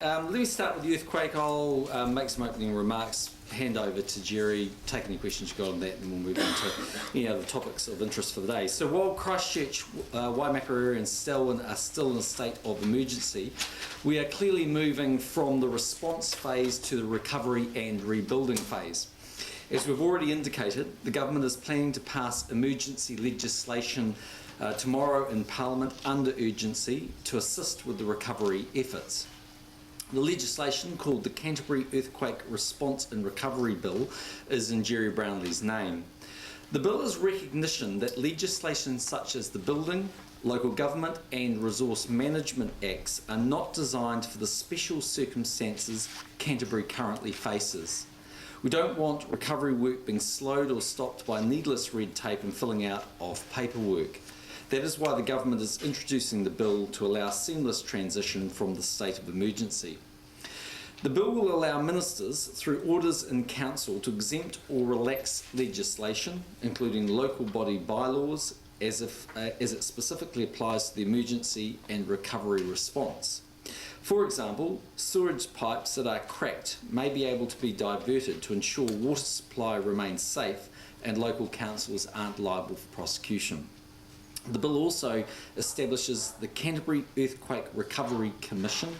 Let me start with the earthquake. I'll make some opening remarks, hand over to Jerry, take any questions you've got on that, and we'll move on to any other topics of interest for the day. So while Christchurch, Waimakariri and Selwyn are still in a state of emergency, we are clearly moving from the response phase to the recovery and rebuilding phase. As we've already indicated, the government is planning to pass emergency legislation tomorrow in Parliament under urgency to assist with the recovery efforts. The legislation, called the Canterbury Earthquake Response and Recovery Bill, is in Jerry Brownlee's name. The bill is recognition that legislation such as the Building, Local Government and Resource Management Acts are not designed for the special circumstances Canterbury currently faces. We don't want recovery work being slowed or stopped by needless red tape and filling out of paperwork. That is why the government is introducing the bill to allow seamless transition from the state of emergency. The bill will allow ministers, through orders in council, to exempt or relax legislation, including local body bylaws, as it specifically applies to the emergency and recovery response. For example, sewage pipes that are cracked may be able to be diverted to ensure water supply remains safe and local councils aren't liable for prosecution. The bill also establishes the Canterbury Earthquake Recovery Commission.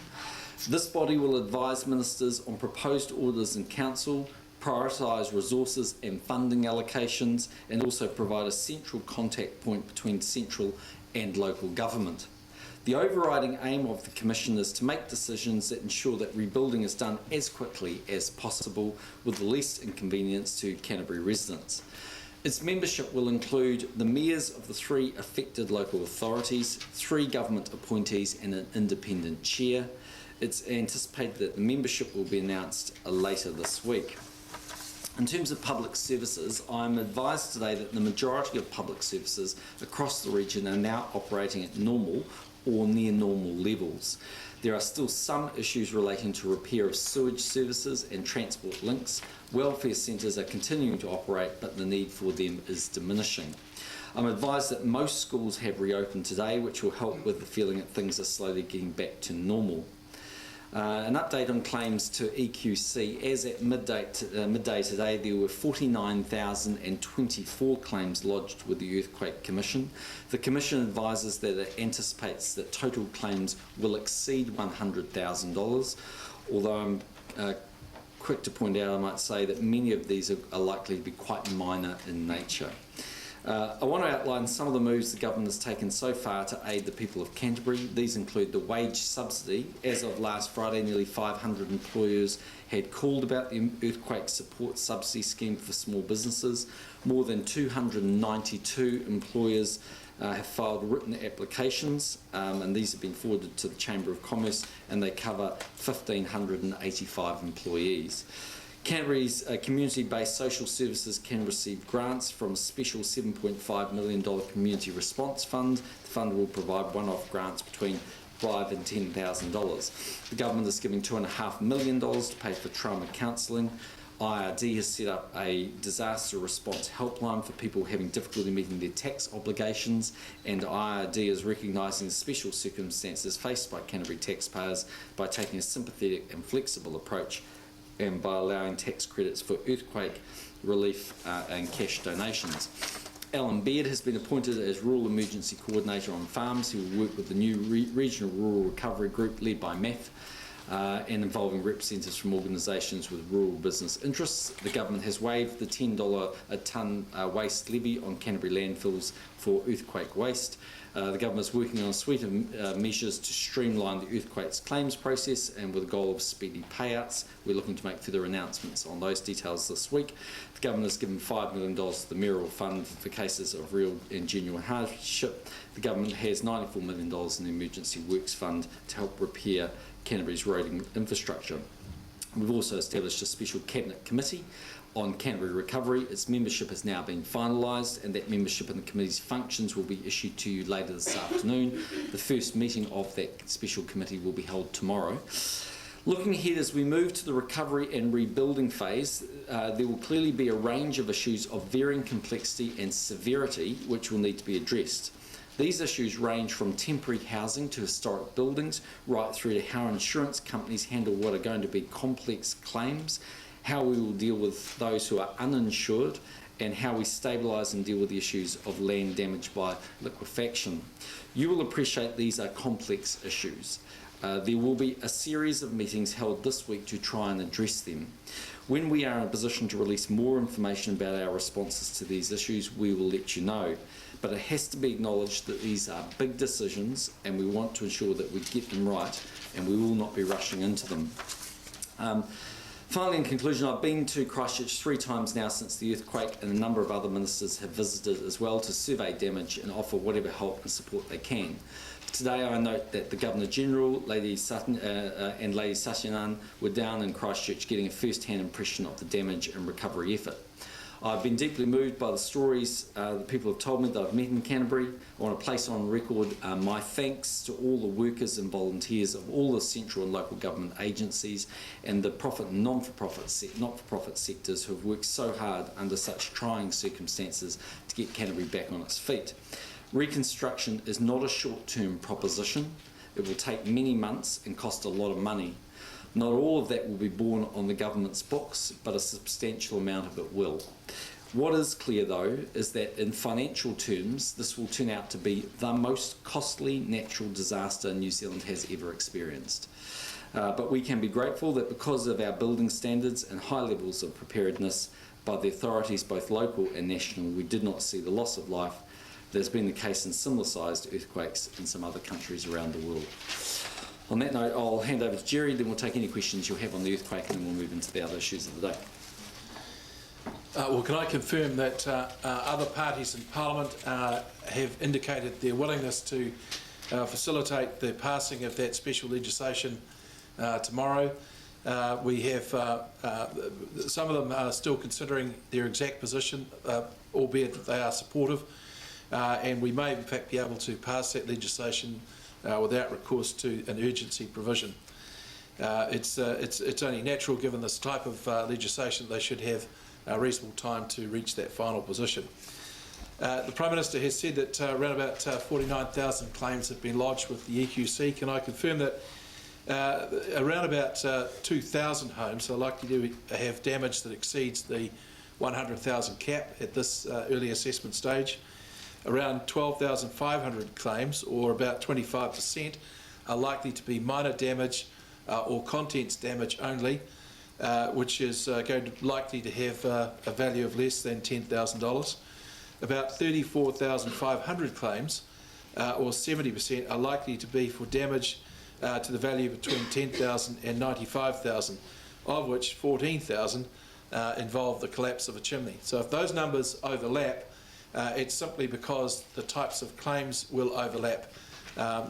This body will advise ministers on proposed orders in council, prioritise resources and funding allocations, and also provide a central contact point between central and local government. The overriding aim of the Commission is to make decisions that ensure that rebuilding is done as quickly as possible with the least inconvenience to Canterbury residents. Its membership will include the mayors of the 3 affected local authorities, 3 government appointees and an independent chair. It's anticipated that the membership will be announced later this week. In terms of public services, I'm advised today that the majority of public services across the region are now operating at normal or near normal levels. There are still some issues relating to repair of sewage services and transport links. Welfare centres are continuing to operate, but the need for them is diminishing. I'm advised that most schools have reopened today, which will help with the feeling that things are slowly getting back to normal. An update on claims to EQC. As at midday today, there were 49,024 claims lodged with the Earthquake Commission. The Commission advises that it anticipates that total claims will exceed $100,000, although I'm quick to point out, I might say, that many of these are likely to be quite minor in nature. I want to outline some of the moves the government has taken so far to aid the people of Canterbury. These include the wage subsidy. As of last Friday, nearly 500 employers had called about the earthquake support subsidy scheme for small businesses. More than 292 employers have filed written applications, and these have been forwarded to the Chamber of Commerce, and they cover 1,585 employees. Canterbury's community-based social services can receive grants from a special $7.5 million community response fund. The fund will provide one-off grants between $5,000 and $10,000. The government is giving $2.5 million to pay for trauma counselling. IRD has set up a disaster response helpline for people having difficulty meeting their tax obligations, and IRD is recognising the special circumstances faced by Canterbury taxpayers by taking a sympathetic and flexible approach and by allowing tax credits for earthquake relief and cash donations. Alan Baird has been appointed as Rural Emergency Coordinator on Farms. He will work with the new Regional Rural Recovery Group led by MAF and involving representatives from organisations with rural business interests. The government has waived the $10 a tonne waste levy on Canterbury landfills for earthquake waste. The government is working on a suite of measures to streamline the earthquake's claims process, and with a goal of speedy payouts. We're looking to make further announcements on those details this week. The government has given $5 million to the Mayoral Fund for cases of real and genuine hardship. The government has $94 million in the Emergency Works Fund to help repair Canterbury's road infrastructure. We've also established a special Cabinet Committee on Canterbury Recovery. Its membership has now been finalised, and that membership and the committee's functions will be issued to you later this afternoon. The first meeting of that special committee will be held tomorrow. Looking ahead, as we move to the recovery and rebuilding phase, there will clearly be a range of issues of varying complexity and severity which will need to be addressed. These issues range from temporary housing to historic buildings, right through to how insurance companies handle what are going to be complex claims, how we will deal with those who are uninsured, and how we stabilise and deal with the issues of land damaged by liquefaction. You will appreciate these are complex issues. There will be a series of meetings held this week to try and address them. When we are in a position to release more information about our responses to these issues, we will let you know. But it has to be acknowledged that these are big decisions and we want to ensure that we get them right, and we will not be rushing into them. Finally, in conclusion, I've been to Christchurch 3 times now since the earthquake, and a number of other ministers have visited as well to survey damage and offer whatever help and support they can. Today I note that the Governor-General and Lady Satyanan were down in Christchurch getting a first-hand impression of the damage and recovery effort. I've been deeply moved by the stories that people have told me that I've met in Canterbury. I want to place on record my thanks to all the workers and volunteers of all the central and local government agencies and the profit and not-for-profit sectors who have worked so hard under such trying circumstances to get Canterbury back on its feet. Reconstruction is not a short-term proposition. It will take many months and cost a lot of money. Not all of that will be borne on the government's books, but a substantial amount of it will. What is clear, though, is that in financial terms, this will turn out to be the most costly natural disaster New Zealand has ever experienced. But we can be grateful that because of our building standards and high levels of preparedness by the authorities, both local and national, we did not see the loss of life that has been the case in similar-sized earthquakes in some other countries around the world. On that note, I'll hand over to Jerry, then we'll take any questions you'll have on the earthquake, and then we'll move into the other issues of the day. Well, can I confirm that other parties in Parliament have indicated their willingness to facilitate the passing of that special legislation tomorrow. We have, some of them are still considering their exact position, albeit that they are supportive, and we may in fact be able to pass that legislation without recourse to an urgency provision. It's only natural, given this type of legislation, they should have a reasonable time to reach that final position. The Prime Minister has said that around about 49,000 claims have been lodged with the EQC. Can I confirm that around about 2,000 homes are likely to have damage that exceeds the 100,000 cap at this early assessment stage? Around 12,500 claims, or about 25%, are likely to be minor damage or contents damage only, which is likely to have a value of less than $10,000. About 34,500 claims, or 70%, are likely to be for damage to the value between $10,000 and $95,000, of which 14,000 involve the collapse of a chimney. So if those numbers overlap, it's simply because the types of claims will overlap.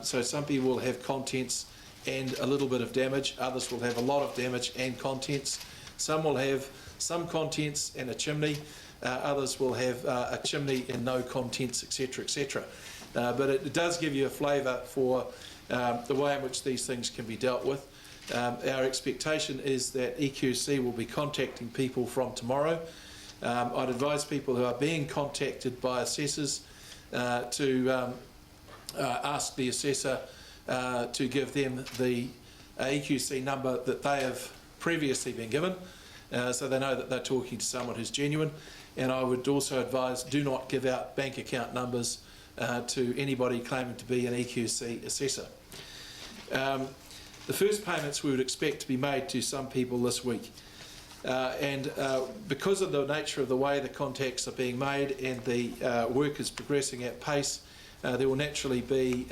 So some people will have contents and a little bit of damage, others will have a lot of damage and contents. Some will have some contents and a chimney, others will have a chimney and no contents, etc., etc. But it does give you a flavour for the way in which these things can be dealt with. Our expectation is that EQC will be contacting people from tomorrow. I'd advise people who are being contacted by assessors to ask the assessor to give them the EQC number that they have previously been given, so they know that they're talking to someone who's genuine. And I would also advise, do not give out bank account numbers to anybody claiming to be an EQC assessor. The first payments we would expect to be made to some people this week. And because of the nature of the way the contacts are being made and the work is progressing at pace, there will naturally be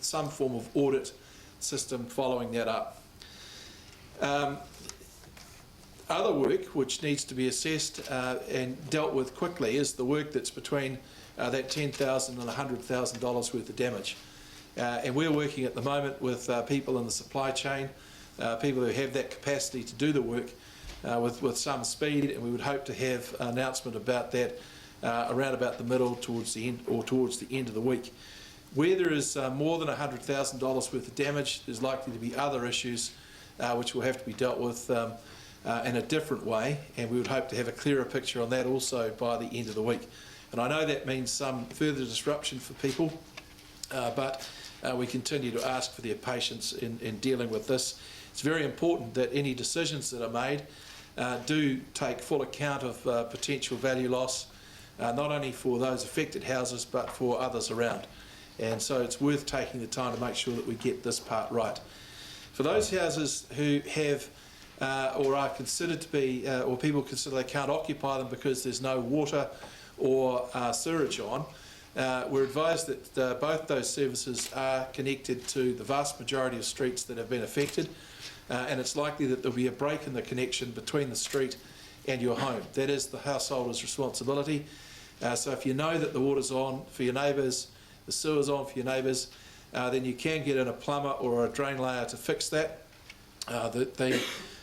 some form of audit system following that up. Other work which needs to be assessed and dealt with quickly is the work that's between that $10,000 and $100,000 worth of damage. And we're working at the moment with people in the supply chain, people who have that capacity to do the work with some speed, and we would hope to have an announcement about that around about the middle towards the end, or towards the end of the week. Where there is more than $100,000 worth of damage, there's likely to be other issues which will have to be dealt with in a different way, and we would hope to have a clearer picture on that also by the end of the week. And I know that means some further disruption for people, but we continue to ask for their patience in dealing with this. It's very important that any decisions that are made do take full account of potential value loss, not only for those affected houses but for others around. And so it's worth taking the time to make sure that we get this part right. For those houses who have or are considered to be, or people consider they can't occupy them because there's no water or sewerage on, we're advised that both those services are connected to the vast majority of streets that have been affected, and it's likely that there'll be a break in the connection between the street and your home. That is the householder's responsibility. So if you know that the water's on for your neighbours, the sewer's on for your neighbours, then you can get in a plumber or a drain layer to fix that. The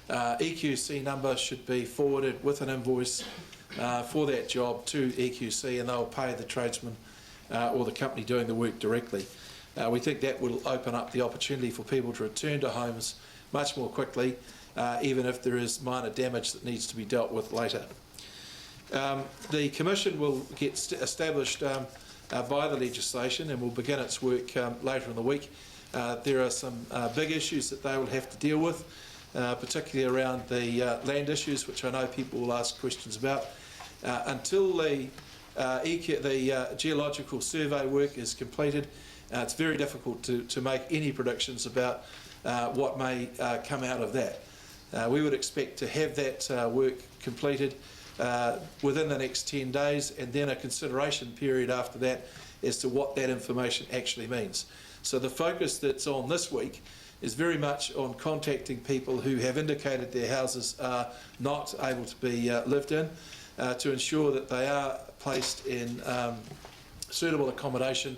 EQC number should be forwarded with an invoice for that job to EQC, and they'll pay the tradesman or the company doing the work directly. We think that will open up the opportunity for people to return to homes much more quickly, even if there is minor damage that needs to be dealt with later. The Commission will get established by the legislation and will begin its work later in the week. There are some big issues that they will have to deal with, particularly around the land issues, which I know people will ask questions about. Until the geological survey work is completed, it's very difficult to make any predictions about what may come out of that. We would expect to have that work completed within the next 10 days, and then a consideration period after that as to what that information actually means. So the focus that's on this week is very much on contacting people who have indicated their houses are not able to be lived in, to ensure that they are placed in suitable accommodation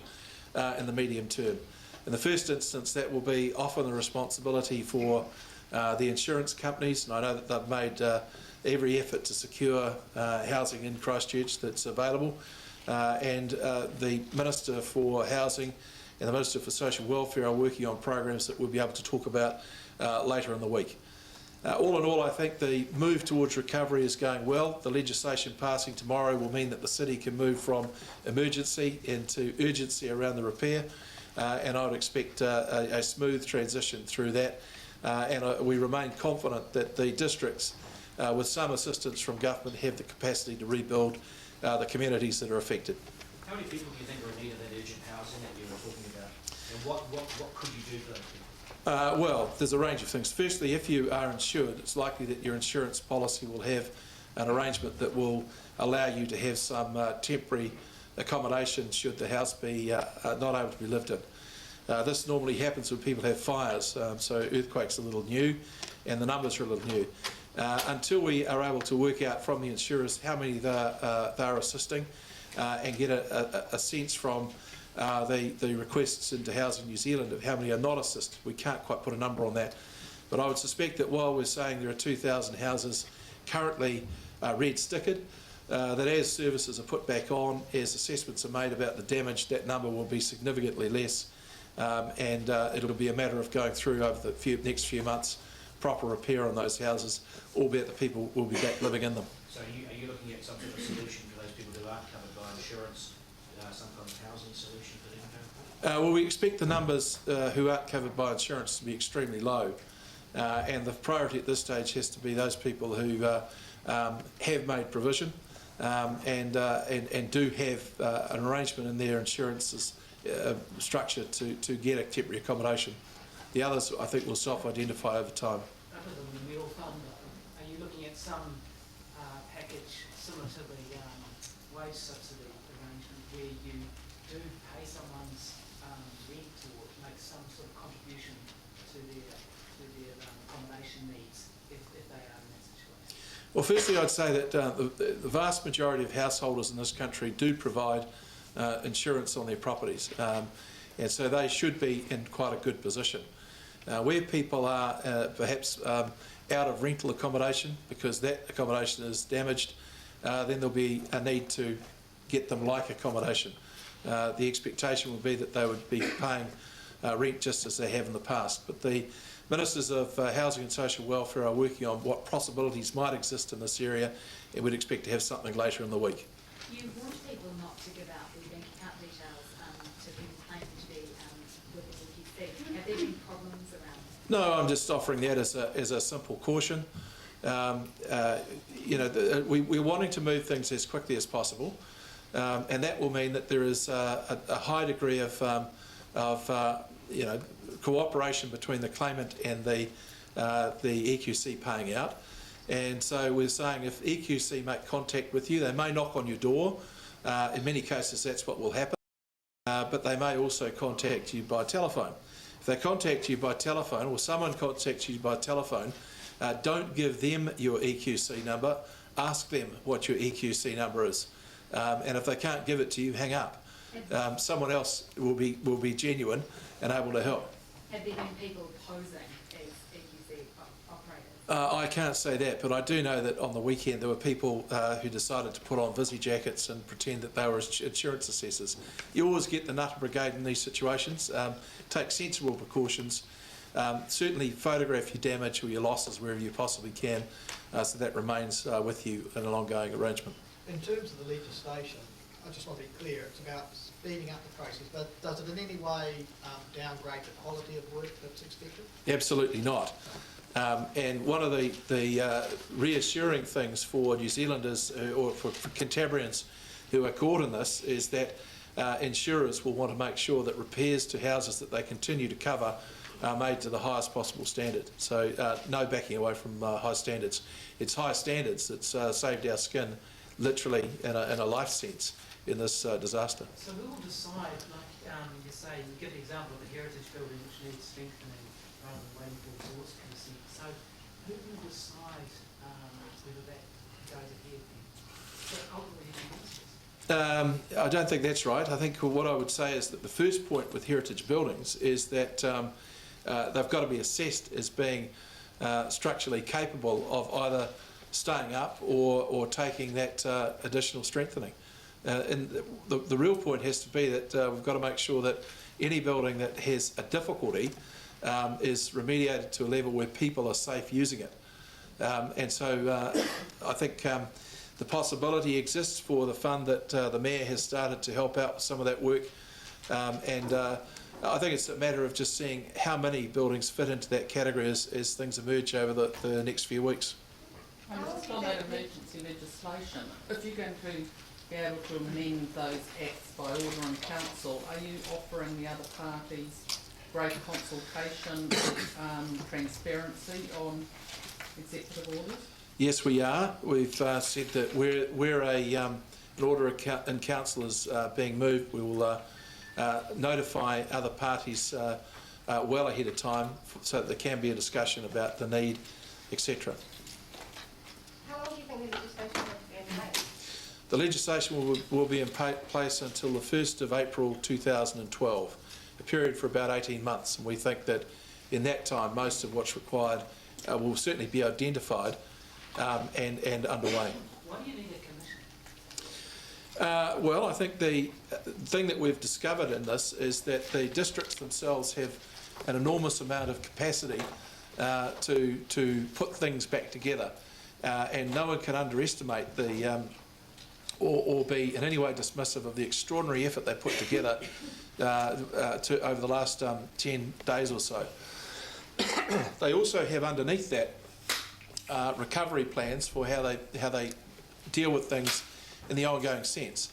in the medium term. In the first instance, that will be often the responsibility for the insurance companies, and I know that they've made every effort to secure housing in Christchurch that's available, and the Minister for Housing and the Minister for Social Welfare are working on programs that we'll be able to talk about later in the week. All in all, I think the move towards recovery is going well. The legislation passing tomorrow will mean that the city can move from emergency into urgency around the repair, and I would expect a smooth transition through that, and we remain confident that the districts, with some assistance from government, have the capacity to rebuild the communities that are affected. How many people do you think are in need of that urgent housing that you were talking about? And what could you do for those people? Well, there's a range of things. Firstly, if you are insured, it's likely that your insurance policy will have an arrangement that will allow you to have some temporary accommodation should the house be not able to be lived in. This normally happens when people have fires, so earthquakes are a little new and the numbers are a little new. Until we are able to work out from the insurers how many they're assisting and get a sense from the requests into Housing New Zealand of how many are not assisted, we can't quite put a number on that. But I would suspect that while we're saying there are 2,000 houses currently red stickered, that as services are put back on, as assessments are made about the damage, that number will be significantly less, and it'll be a matter of going through over the next few months proper repair on those houses, albeit the people will be back living in them. So are you looking at some sort of solution for those people who aren't covered by insurance, some kind of housing solution for them? Well, we expect the numbers who aren't covered by insurance to be extremely low, and the priority at this stage has to be those people who have made provision and do have an arrangement in their insurances structure to get a temporary accommodation. The others, I think, will self-identify over time. Other than the meal fund, are you looking at some package similar to the wage subsidy arrangement where you do pay someone's rent or make some sort of contribution to their accommodation needs if they are in that situation? Well, firstly, I'd say that the vast majority of householders in this country do provide insurance on their properties, and so they should be in quite a good position. Where people are perhaps out of rental accommodation because that accommodation is damaged, then there'll be a need to get them like accommodation. The expectation would be that they would be paying rent just as they have in the past. But the Ministers of Housing and Social Welfare are working on what possibilities might exist in this area, and we'd expect to have something later in the week. You want people not to give out their bank account details to people claiming to be No, I'm just offering that as a simple caution. We're wanting to move things as quickly as possible, and that will mean that there is a high degree of cooperation between the claimant and the EQC paying out. And so we're saying if EQC make contact with you, they may knock on your door. In many cases, that's what will happen. But they may also contact you by telephone. If they contact you by telephone, or someone contacts you by telephone, don't give them your EQC number. Ask them what your EQC number is. And if they can't give it to you, hang up. Someone else will be genuine and able to help. Have there been people posing as EQC operators? I can't say that, but I do know that on the weekend there were people who decided to put on Visi jackets and pretend that they were insurance assessors. You always get the Nutter Brigade in these situations. Take sensible precautions. Certainly photograph your damage or your losses wherever you possibly can, so that remains with you in an ongoing arrangement. In terms of the legislation, I just want to be clear, it's about speeding up the process, but does it in any way downgrade the quality of work that's expected? Absolutely not. And one of the reassuring things for New Zealanders or for Cantabrians who are caught in this is that insurers will want to make sure that repairs to houses that they continue to cover are made to the highest possible standard. So no backing away from high standards. It's high standards that's saved our skin literally in a life sense in this disaster. So who will decide, like you say, you give the example of the heritage building which needs strengthening rather than waiting for resource consent. So who will decide whether that goes ahead then? So ultimately who makes this? I don't think that's right. I think what I would say is that the first point with heritage buildings is that they've got to be assessed as being structurally capable of either staying up or taking that additional strengthening. And the real point has to be that we've got to make sure that any building that has a difficulty is remediated to a level where people are safe using it. And so I think the possibility exists for the fund that the Mayor has started to help out with some of that work. And I think it's a matter of just seeing how many buildings fit into that category as things emerge over the next few weeks. And just on that emergency legislation, if you're going to be able to amend those acts by order in council, are you offering the other parties greater consultation, transparency on executive orders? Yes, we are. We've said that where an order in council is being moved, we will notify other parties well ahead of time so that there can be a discussion about the need, etc. How long do you think the legislation will be in place? The legislation will be in place until the 1st of April 2012, a period for about 18 months. And we think that in that time, most of what's required will certainly be identified and underway. Why do you need a commission? Well, I think the thing that we've discovered in this is that the districts themselves have an enormous amount of capacity to put things back together, and no one can underestimate the or be in any way dismissive of the extraordinary effort they put together over the last 10 days or so. They also have underneath that recovery plans for how they deal with things in the ongoing sense.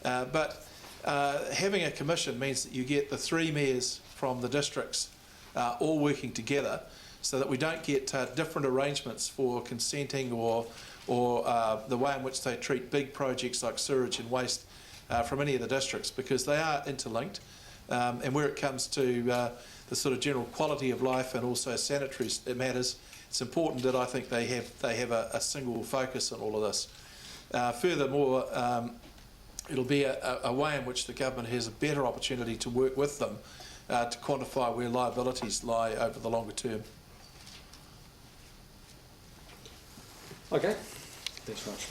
But having a commission means that you get the 3 mayors from the districts all working together so that we don't get different arrangements for consenting or the way in which they treat big projects like sewage and waste from any of the districts, because they are interlinked. And where it comes to the sort of general quality of life and also sanitary matters, it's important that I think they have a single focus on all of this. Furthermore, it'll be a way in which the government has a better opportunity to work with them to quantify where liabilities lie over the longer term. Okay, thanks very much.